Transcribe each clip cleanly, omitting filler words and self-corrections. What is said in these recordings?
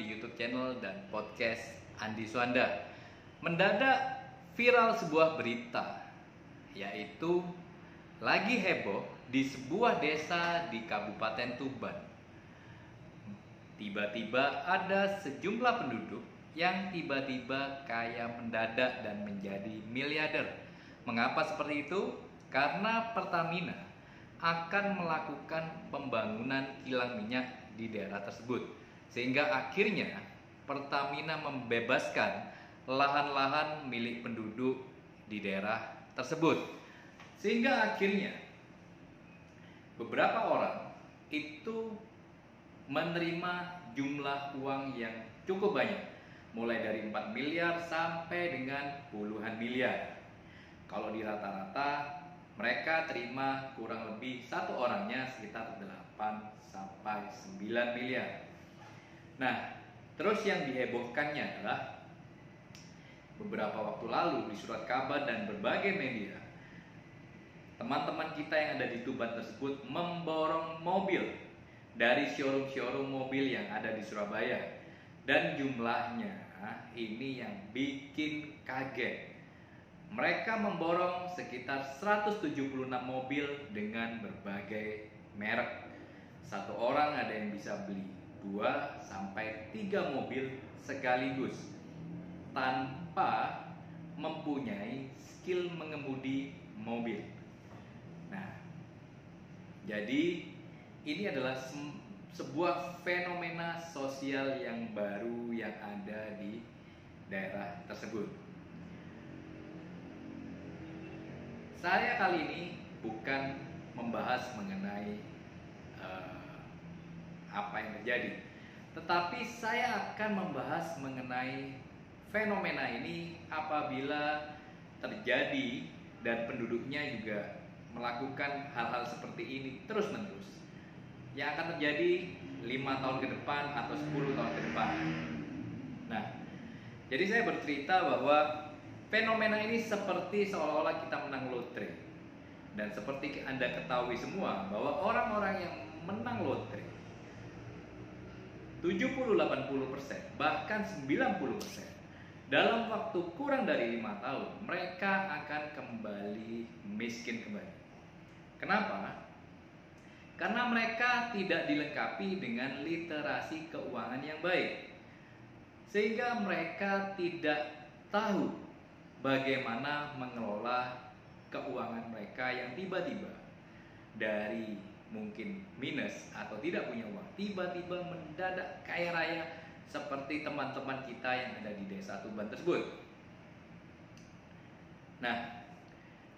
di YouTube channel dan podcast Andi Suanda. Mendadak viral sebuah berita, yaitu lagi heboh di sebuah desa di Kabupaten Tuban. Tiba-tiba ada sejumlah penduduk yang tiba-tiba kaya mendadak dan menjadi miliarder. Mengapa seperti itu? Karena Pertamina akan melakukan pembangunan kilang minyak di daerah tersebut. Sehingga akhirnya Pertamina membebaskan lahan-lahan milik penduduk di daerah tersebut. Sehingga akhirnya beberapa orang itu menerima jumlah uang yang cukup banyak, mulai dari 4 miliar sampai dengan puluhan miliar. Kalau di rata-rata mereka terima kurang lebih satu orangnya sekitar 8 sampai 9 miliar. Nah, terus yang dihebohkannya adalah beberapa waktu lalu di surat kabar dan berbagai media, teman-teman kita yang ada di Tuban tersebut memborong mobil dari showroom-showroom mobil yang ada di Surabaya. Dan jumlahnya ini yang bikin kaget. Mereka memborong sekitar 176 mobil dengan berbagai merek. Satu orang ada yang bisa beli 2 sampai 3 mobil sekaligus tanpa mempunyai skill mengemudi mobil. Nah, jadi ini adalah sebuah fenomena sosial yang baru yang ada di daerah tersebut. Saya kali ini bukan membahas mengenai apa yang terjadi, tetapi saya akan membahas mengenai fenomena ini apabila terjadi dan penduduknya juga melakukan hal-hal seperti ini terus-menerus. Yang akan terjadi 5 tahun ke depan atau 10 tahun ke depan. Nah, jadi saya bercerita bahwa fenomena ini seperti seolah-olah kita menang lotre. Dan seperti Anda ketahui semua bahwa orang-orang yang menang lotre 70-80%, bahkan 90% dalam waktu kurang dari 5 tahun mereka akan kembali miskin kembali. Kenapa? Karena mereka tidak dilengkapi dengan literasi keuangan yang baik, sehingga mereka tidak tahu bagaimana mengelola keuangan mereka yang tiba-tiba dari mungkin minus atau tidak punya uang, tiba-tiba mendadak kaya raya seperti teman-teman kita yang ada di desa Tuban tersebut. Nah,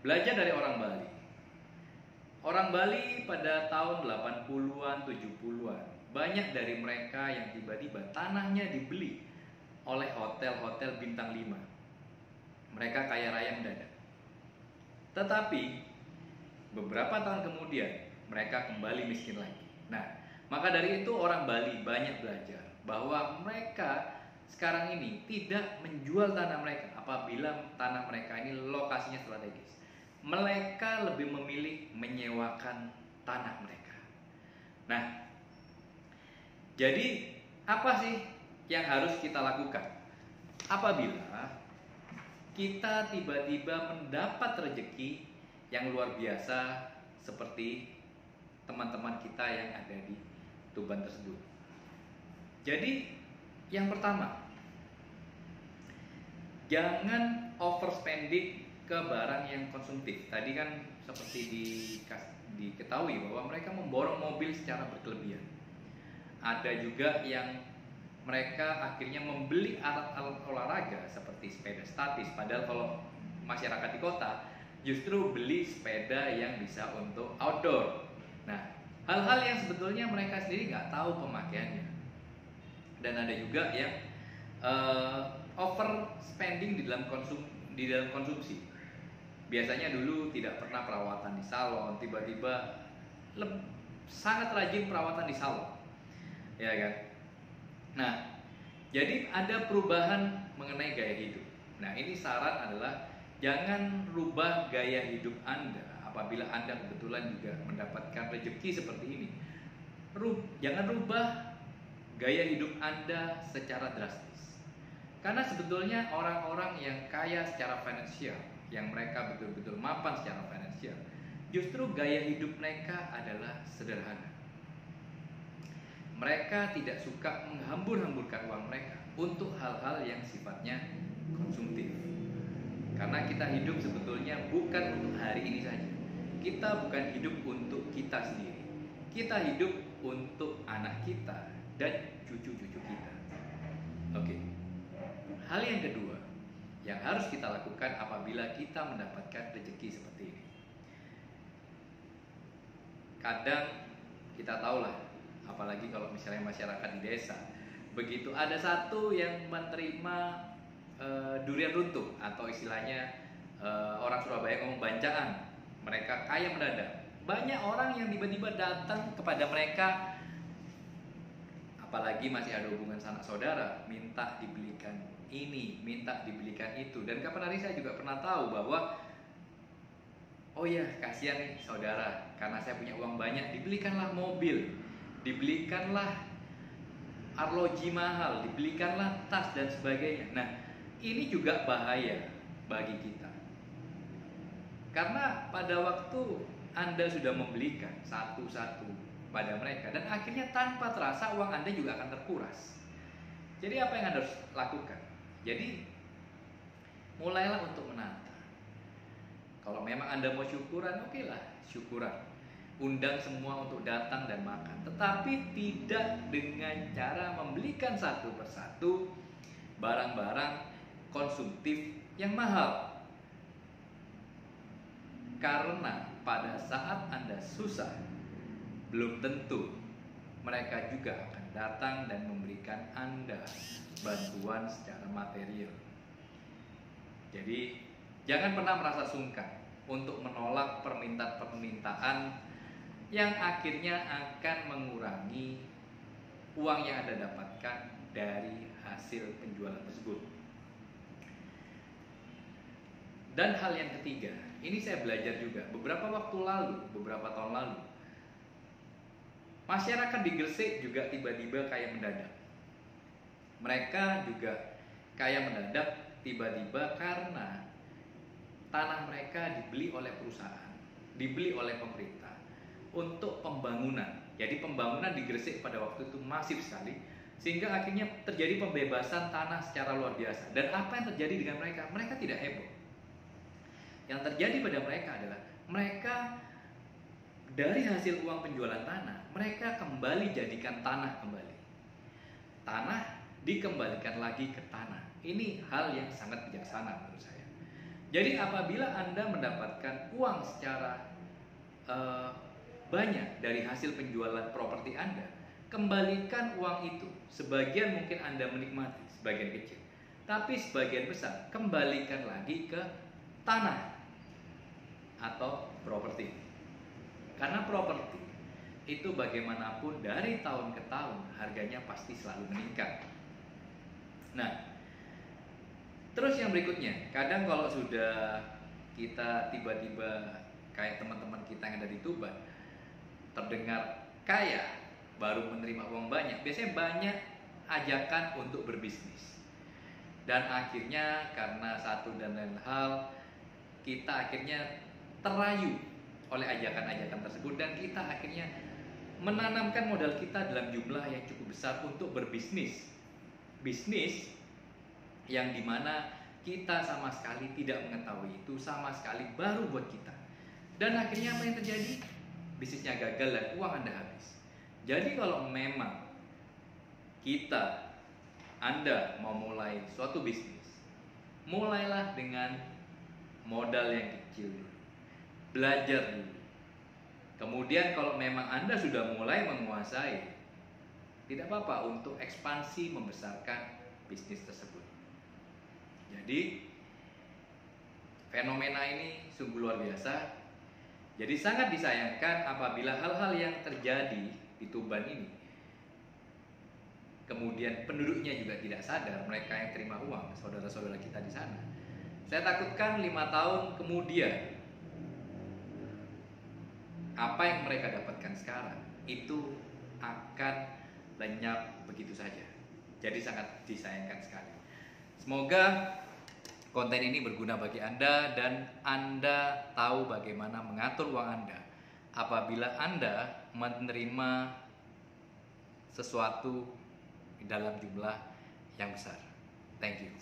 belajar dari orang Bali. Orang Bali pada tahun 80-an, 70-an, banyak dari mereka yang tiba-tiba tanahnya dibeli oleh hotel-hotel bintang 5. Mereka kaya raya mendadak. Tetapi beberapa tahun kemudian mereka kembali miskin lagi. Nah, maka dari itu orang Bali banyak belajar bahwa mereka sekarang ini tidak menjual tanah mereka apabila tanah mereka ini lokasinya strategis. Mereka lebih memilih menyewakan tanah mereka. Nah, jadi apa sih yang harus kita lakukan apabila kita tiba-tiba mendapat rezeki yang luar biasa seperti teman-teman kita yang ada di Tuban tersebut? Jadi yang pertama, jangan overspending ke barang yang konsumtif. Tadi kan seperti diketahui bahwa mereka memborong mobil secara berkelebihan. Ada juga yang mereka akhirnya membeli alat-alat olahraga seperti sepeda statis. Padahal kalau masyarakat di kota justru beli sepeda yang bisa untuk outdoor. Nah, hal-hal yang sebetulnya mereka sendiri nggak tahu pemakaiannya. Dan ada juga yang overspending di dalam konsumsi. Biasanya dulu tidak pernah perawatan di salon, tiba-tiba sangat rajin perawatan di salon, ya kan? Nah, jadi ada perubahan mengenai gaya hidup. Nah, ini saran adalah jangan rubah gaya hidup Anda apabila Anda kebetulan juga mendapatkan rezeki seperti ini. Jangan rubah gaya hidup Anda secara drastis. Karena sebetulnya orang-orang yang kaya secara finansial, yang mereka betul-betul mapan secara finansial, justru gaya hidup mereka adalah sederhana. Mereka tidak suka menghambur-hamburkan uang mereka untuk hal-hal yang sifatnya konsumtif. Karena kita hidup sebetulnya bukan untuk hari ini saja. Kita bukan hidup untuk kita sendiri. Kita hidup untuk anak kita dan cucu-cucu kita. Oke. Hal yang kedua yang harus kita lakukan apabila kita mendapatkan rezeki seperti ini. Kadang kita tahulah, apalagi kalau misalnya masyarakat di desa, begitu ada satu yang menerima durian runtuh, atau istilahnya orang Surabaya ngomong bancaan, mereka kaya mendadak. Banyak orang yang tiba-tiba datang kepada mereka, apalagi masih ada hubungan sanak saudara, minta dibelikan ini, minta dibelikan itu. Dan kapan hari saya juga pernah tahu bahwa oh ya, kasihan nih saudara, karena saya punya uang banyak, dibelikanlah mobil, dibelikanlah arloji mahal, dibelikanlah tas dan sebagainya. Nah, ini juga bahaya bagi kita. Karena pada waktu Anda sudah membelikan satu-satu pada mereka, dan akhirnya tanpa terasa uang Anda juga akan terkuras. Jadi apa yang Anda harus lakukan? Jadi mulailah untuk menata. Kalau memang Anda mau syukuran, oke lah, syukuran. Undang semua untuk datang dan makan. Tetapi tidak dengan cara membelikan satu persatu barang-barang konsumtif yang mahal. Karena pada saat Anda susah, belum tentu mereka juga akan datang dan memberikan Anda bantuan secara material. Jadi jangan pernah merasa sungkan untuk menolak permintaan-permintaan yang akhirnya akan mengurangi uang yang Anda dapatkan dari hasil penjualan tersebut. Dan hal yang ketiga, ini saya belajar juga beberapa tahun lalu. Masyarakat di Gresik juga tiba-tiba kaya mendadak. Mereka juga kaya mendadak tiba-tiba karena tanah mereka dibeli oleh perusahaan, dibeli oleh pemerintah untuk pembangunan. Jadi pembangunan di Gresik pada waktu itu masif sekali, sehingga akhirnya terjadi pembebasan tanah secara luar biasa. Dan apa yang terjadi dengan mereka? Mereka tidak heboh. Yang terjadi pada mereka adalah mereka dari hasil uang penjualan tanah, mereka kembali jadikan tanah kembali. Tanah dikembalikan lagi ke tanah. Ini hal yang sangat bijaksana menurut saya. Jadi apabila Anda mendapatkan uang secara banyak dari hasil penjualan properti Anda, kembalikan uang itu. Sebagian mungkin Anda menikmati, sebagian kecil. Tapi sebagian besar kembalikan lagi ke tanah atau properti. Karena properti itu bagaimanapun dari tahun ke tahun harganya pasti selalu meningkat. Nah, terus yang berikutnya, kadang kalau sudah kita tiba-tiba kayak teman-teman kita yang ada di Tuban, terdengar kaya, baru menerima uang banyak, biasanya banyak ajakan untuk berbisnis. Dan akhirnya karena satu dan lain hal, kita akhirnya terayu oleh ajakan-ajakan tersebut, dan kita akhirnya menanamkan modal kita dalam jumlah yang cukup besar untuk berbisnis. Bisnis yang dimana kita sama sekali tidak mengetahui itu sama sekali baru buat kita. Dan akhirnya apa yang terjadi? Bisnisnya gagal dan uang Anda habis. Jadi kalau memang Anda mau mulai suatu bisnis, mulailah dengan modal yang kecil dulu. Belajar dulu. Kemudian kalau memang Anda sudah mulai menguasai, tidak apa-apa untuk ekspansi membesarkan bisnis tersebut. Jadi fenomena ini sungguh luar biasa. Jadi sangat disayangkan apabila hal-hal yang terjadi di Tuban ini, kemudian penduduknya juga tidak sadar, mereka yang terima uang, saudara-saudara kita di sana. Saya takutkan 5 tahun kemudian apa yang mereka dapatkan sekarang itu akan lenyap begitu saja. Jadi sangat disayangkan sekali. Semoga konten ini berguna bagi Anda dan Anda tahu bagaimana mengatur uang Anda apabila Anda menerima sesuatu dalam jumlah yang besar. Thank you.